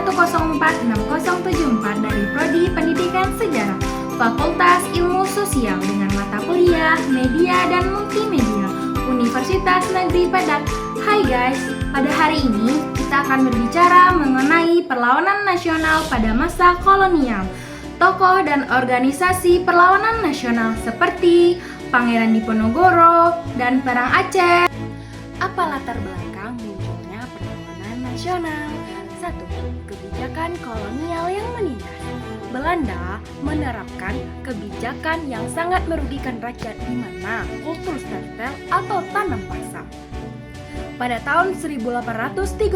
1046074 dari Prodi Pendidikan Sejarah, Fakultas Ilmu Sosial dengan mata kuliah Media dan Multimedia, Universitas Negeri Padang. Hai guys, pada hari ini kita akan berbicara mengenai perlawanan nasional pada masa kolonial. Tokoh dan organisasi perlawanan nasional seperti Pangeran Diponegoro dan Perang Aceh. Apa latar belakang munculnya perlawanan nasional? 1. Kebijakan kolonial yang menindas. Belanda menerapkan kebijakan yang sangat merugikan rakyat di mana kultur setel atau tanam paksa. Pada tahun 1830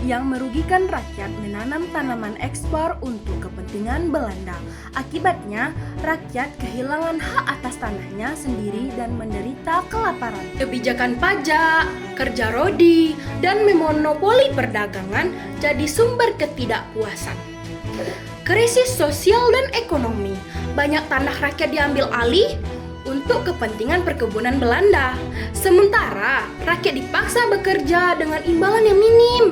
yang merugikan rakyat menanam tanaman ekspor untuk kepentingan Belanda. Akibatnya, rakyat kehilangan hak atas tanahnya sendiri dan menderita kelaparan. Kebijakan pajak, kerja rodi, dan memonopoli perdagangan jadi sumber ketidakpuasan. Krisis sosial dan ekonomi. Banyak tanah rakyat diambil alih untuk kepentingan perkebunan Belanda. Sementara rakyat dipaksa bekerja dengan imbalan yang minim.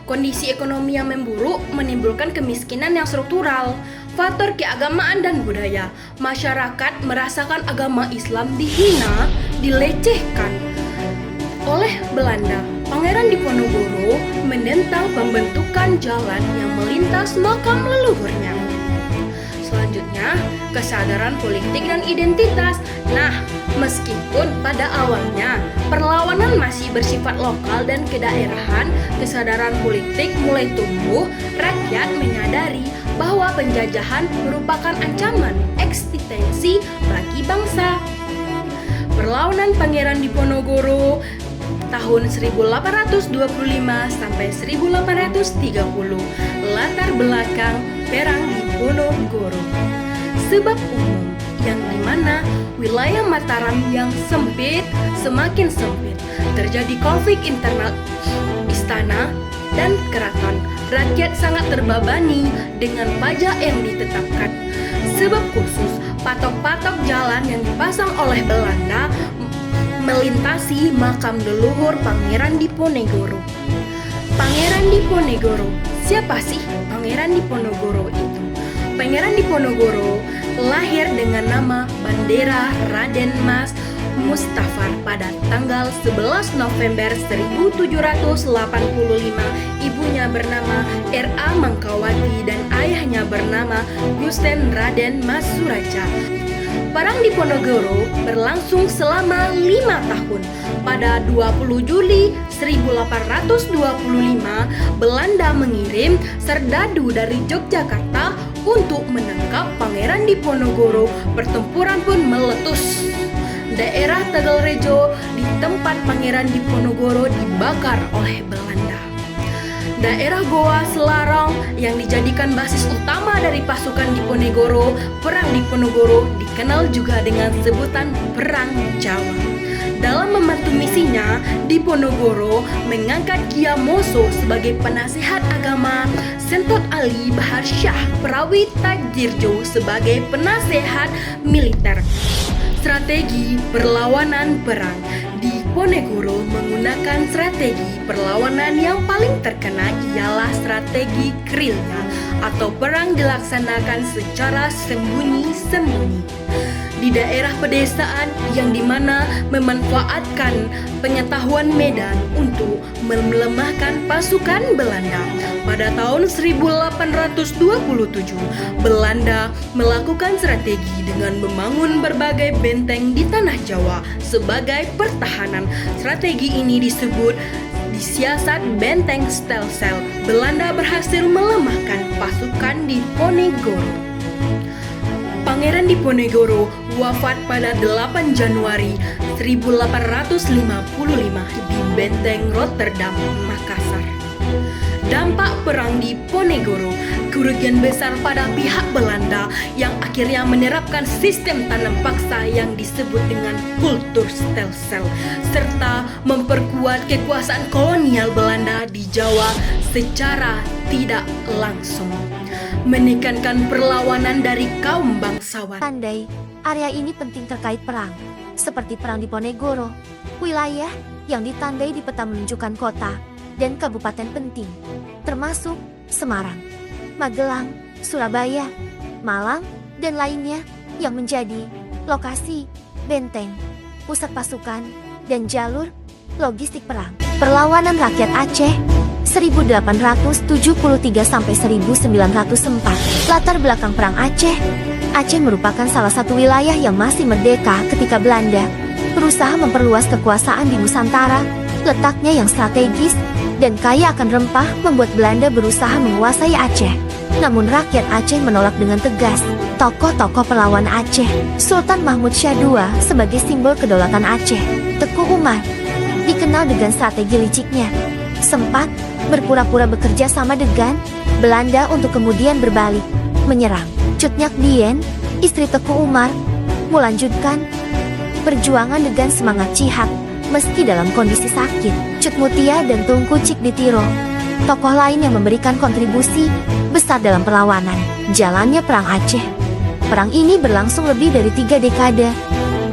Kondisi ekonomi yang memburuk menimbulkan kemiskinan yang struktural. Faktor keagamaan dan budaya. Masyarakat merasakan agama Islam dihina, dilecehkan oleh Belanda. Pangeran Diponegoro menentang pembentukan jalan yang melintas makam leluhurnya. Selanjutnya, kesadaran politik dan identitas. Nah, meskipun pada awalnya perlawanan masih bersifat lokal dan kedaerahan, kesadaran politik mulai tumbuh. Rakyat menyadari bahwa penjajahan merupakan ancaman eksistensi bagi bangsa. Perlawanan Pangeran Diponegoro tahun 1825 sampai 1830. Latar belakang Perang Diponegoro. Sebab umum yang dimana wilayah Mataram yang sempit semakin sempit. Terjadi konflik internal istana dan keraton. Rakyat sangat terbebani dengan pajak yang ditetapkan. Sebab khusus patok-patok jalan yang dipasang oleh Belanda melintasi makam leluhur Pangeran Diponegoro. Pangeran Diponegoro. Siapa sih Pangeran Diponegoro itu? Pangeran Diponegoro lahir dengan nama Bandera Raden Mas Mustafar pada tanggal 11 November 1785. Ibunya bernama R.A. Mangkawati dan ayahnya bernama Gusten Raden Mas Suraja. Perang Diponegoro berlangsung selama 5 tahun. Pada 20 Juli 1825, Belanda mengirim serdadu dari Yogyakarta untuk menangkap Pangeran Diponegoro. Pertempuran pun meletus. Daerah Tegalrejo di tempat Pangeran Diponegoro dibakar oleh Belanda. Daerah Goa Selarong yang dijadikan basis utama dari pasukan Diponegoro, Perang Diponegoro dikenal juga dengan sebutan Perang Jawa. Dalam membantu misinya, Diponegoro mengangkat Kyai Moso sebagai penasehat agama, Sentot Ali Bahar Shah Prawi Tajirjo sebagai penasehat militer. Strategi perlawanan perang. Diponegoro menggunakan strategi perlawanan yang paling terkenal ialah strategi gerilya atau perang dilaksanakan secara sembunyi-sembunyi di daerah pedesaan yang dimana memanfaatkan pengetahuan medan untuk melemahkan pasukan Belanda. Pada tahun 1827, Belanda melakukan strategi dengan membangun berbagai benteng di tanah Jawa sebagai pertahanan. Strategi ini disebut disiasat benteng Stelsel. Belanda berhasil melemahkan pasukan Diponegoro. Pangeran Diponegoro wafat pada 8 Januari 1855 di Benteng Rotterdam, Makassar. Dampak Perang Diponegoro. Kerugian besar pada pihak Belanda yang akhirnya menerapkan sistem tanam paksa yang disebut dengan kultur Stelsel serta memperkuat kekuasaan kolonial Belanda di Jawa secara tidak langsung, menekankan perlawanan dari kaum bangsawan. Tandai, area ini penting terkait perang, seperti Perang Diponegoro. Wilayah yang ditandai di peta menunjukkan kota dan kabupaten penting, termasuk Semarang, Magelang, Surabaya, Malang, dan lainnya yang menjadi lokasi benteng, pusat pasukan, dan jalur logistik perang. Perlawanan rakyat Aceh 1873–1904. Latar belakang perang Aceh. Aceh merupakan salah satu wilayah yang masih merdeka ketika Belanda berusaha memperluas kekuasaan di Nusantara. Letaknya yang strategis dan kaya akan rempah membuat Belanda berusaha menguasai Aceh. Namun rakyat Aceh menolak dengan tegas. Tokoh-tokoh perlawan Aceh, Sultan Mahmud Syah II sebagai simbol kedaulatan Aceh. Teku Umar, dikenal dengan strategi liciknya, sempat berpura-pura bekerja sama dengan Belanda untuk kemudian berbalik, menyerang. Cut Nyak Dien, istri Teku Umar, melanjutkan perjuangan dengan semangat jihad, meski dalam kondisi sakit. Cut Mutia dan Tungku Cik Ditiro, tokoh lain yang memberikan kontribusi besar dalam perlawanan. Jalannya Perang Aceh. Perang ini berlangsung lebih dari 3 dekade.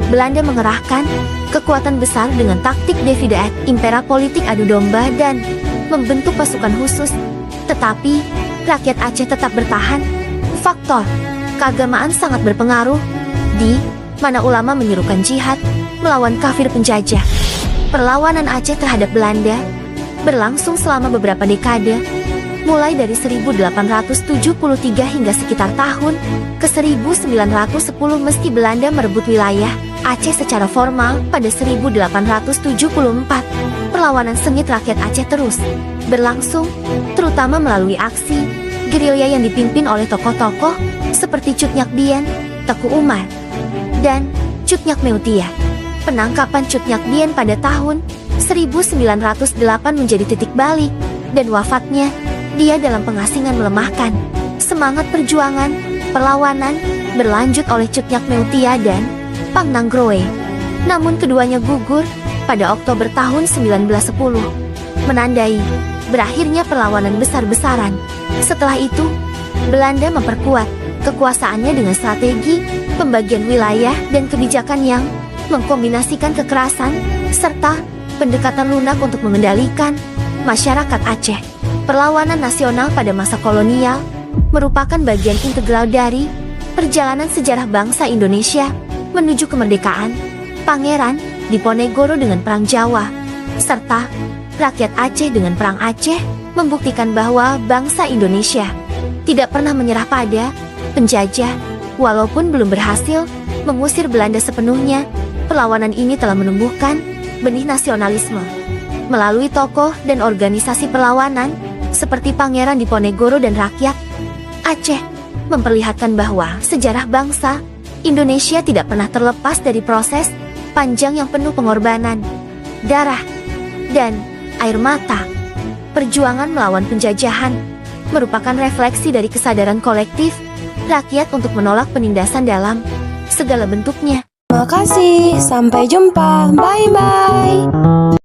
Belanda mengerahkan kekuatan besar dengan taktik divide et impera, politik adu domba, dan membentuk pasukan khusus. Tetapi, rakyat Aceh tetap bertahan. Faktor keagamaan sangat berpengaruh, di mana ulama menyerukan jihad melawan kafir penjajah. Perlawanan Aceh terhadap Belanda berlangsung selama beberapa dekade, mulai dari 1873 hingga sekitar tahun ke 1910. Meski Belanda merebut wilayah Aceh secara formal pada 1874, perlawanan sengit rakyat Aceh terus berlangsung, terutama melalui aksi gerilya yang dipimpin oleh tokoh-tokoh seperti Cut Nyak Dien, Teku Umar, dan Cut Nyak Meutia. Penangkapan Cut Nyak Dien pada tahun 1908 menjadi titik balik, dan wafatnya dia dalam pengasingan melemahkan semangat perjuangan perlawanan berlanjut oleh Cut Nyak Meutia dan Pang Nanggroe. Namun keduanya gugur pada Oktober tahun 1910, menandai berakhirnya perlawanan besar-besaran. Setelah itu, Belanda memperkuat kekuasaannya dengan strategi pembagian wilayah dan kebijakan yang mengkombinasikan kekerasan serta pendekatan lunak untuk mengendalikan masyarakat Aceh. Perlawanan nasional pada masa kolonial merupakan bagian integral dari perjalanan sejarah bangsa Indonesia menuju kemerdekaan. Pangeran Diponegoro dengan Perang Jawa, serta rakyat Aceh dengan Perang Aceh membuktikan bahwa bangsa Indonesia tidak pernah menyerah pada penjajah. Walaupun belum berhasil mengusir Belanda sepenuhnya, perlawanan ini telah menumbuhkan benih nasionalisme melalui tokoh dan organisasi perlawanan seperti Pangeran Diponegoro dan rakyat Aceh, memperlihatkan bahwa sejarah bangsa Indonesia tidak pernah terlepas dari proses panjang yang penuh pengorbanan, darah, dan air mata. Perjuangan melawan penjajahan merupakan refleksi dari kesadaran kolektif rakyat untuk menolak penindasan dalam segala bentuknya. Terima kasih, sampai jumpa, bye-bye.